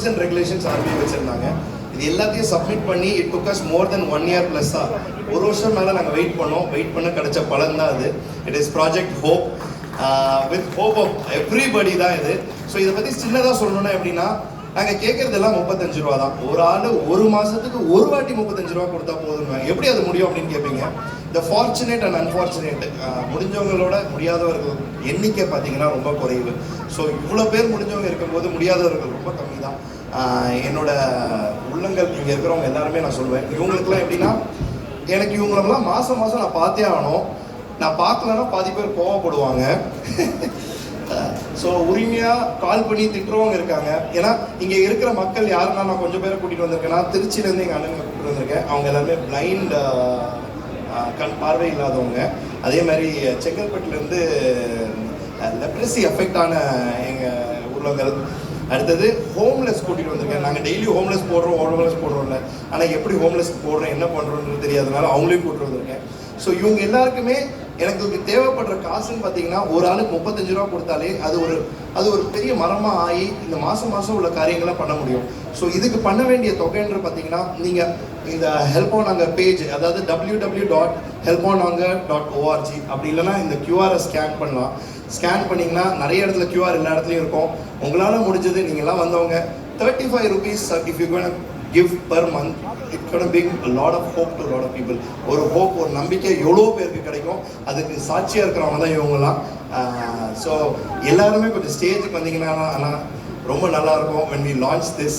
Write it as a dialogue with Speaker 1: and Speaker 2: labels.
Speaker 1: Rules and regulations RBI வச்சுருந்தாங்க. இது எல்லாத்தையும் சப்மிட் பண்ணி it took as more then 1 year ப்ளஸ்ஸாக ஒரு வருஷம் மேலே நாங்கள் வெயிட் பண்ண கிடைச்ச பலன் தான் அது. It is project hope with hope of everybody தான் இது. ஸோ இதை பற்றி சின்னதாக சொல்லணும்னா எப்படின்னா, நாங்கள் கேட்குறதெல்லாம் 35 ரூபா தான். ஒரு ஆள் ஒரு மாதத்துக்கு ஒரு வாட்டி 35 ரூபா கொடுத்தா போதுங்க. எப்படி அது முடியும் அப்படின்னு கேட்பீங்க. இந்த ஃபார்ச்சுனேட் அண்ட் அன்ஃபார்ச்சுனேட், முடிஞ்சவங்களோட முடியாதவர்கள் எண்ணிக்கை பார்த்தீங்கன்னா ரொம்ப குறைவு. ஸோ இவ்வளோ பேர் முடிஞ்சவங்க இருக்கும்போது முடியாதவர்கள் ரொம்ப கம்மி தான். என்னோட உள்ளங்கள் இங்கே இருக்கிறவங்க எல்லாருமே நான் சொல்லுவேன், இவங்களுக்குலாம் எப்படின்னா, எனக்கு இவங்களெல்லாம் மாதம் நான் பார்த்தே ஆகணும். நான் பார்க்கலன்னா பாதி பேர் கோவப்படுவாங்க. ஸோ உரிமையாக கால் பண்ணி திட்டுறவங்க இருக்காங்க. ஏன்னா இங்கே இருக்கிற மக்கள் யாருன்னா, நான் கொஞ்சம் பேரை கூட்டிகிட்டு வந்திருக்கேன்னா, திருச்சியிலேருந்து எங்கள் அண்ணன் கூட்டிகிட்டு வந்திருக்கேன். அவங்க எல்லாருமே பிளைண்ட், கண் பார்வை இல்லாதவங்க. அதே மாதிரி செங்கல்பட்டுலேருந்து லெப்ரசி அஃபெக்ட் ஆன எங்கள் உள்ளவங்கள். அடுத்தது ஹோம்லெஸ் கூட்டிகிட்டு வந்திருக்கேன். நாங்கள் டெய்லி ஹோம்லெஸ் போடுறோம்ல, ஆனால் எப்படி ஹோம்லெஸ் போடுறோம் என்ன பண்ணுறோன்றது தெரியாதனால அவங்களையும் கூட்டிட்டு வந்திருக்கேன். ஸோ இவங்க எல்லாருக்குமே எனக்கு தேவைப்படுற காசுன்னு பார்த்தீங்கன்னா, ஒரு ஆளுக்கு 35 ரூபா கொடுத்தாலே அது ஒரு பெரிய மரமாக ஆகி இந்த மாதம் உள்ள காரியங்களை பண்ண முடியும். ஸோ இதுக்கு பண்ண வேண்டிய தொகைன்ற பார்த்தீங்கன்னா, நீங்கள் இந்த ஹெல்ப் ஆன் அங்கே பேஜ், அதாவது www.helponanga.org, அப்படி இல்லைன்னா இந்த கியூஆரை ஸ்கேன் பண்ணலாம். ஸ்கேன் பண்ணிங்கன்னா நிறைய இடத்துல கியூஆர் எல்லா இடத்துலையும் இருக்கும். உங்களால் முடிஞ்சது நீங்கள்லாம் வந்தவங்க 35 rupees if you gonna give per month, it gonna bring a lot of hope to a lot of people. ஒரு ஹோப், ஒரு நம்பிக்கை எவ்வளோ பேருக்கு கிடைக்கும். அதுக்கு சாட்சியாக இருக்கிறவங்க தான் இவங்கலாம். ஸோ எல்லாருமே கொஞ்சம் ஸ்டேஜுக்கு வந்தீங்கன்னா ஆனால் ரொம்ப நல்லாயிருக்கும் when we launch this.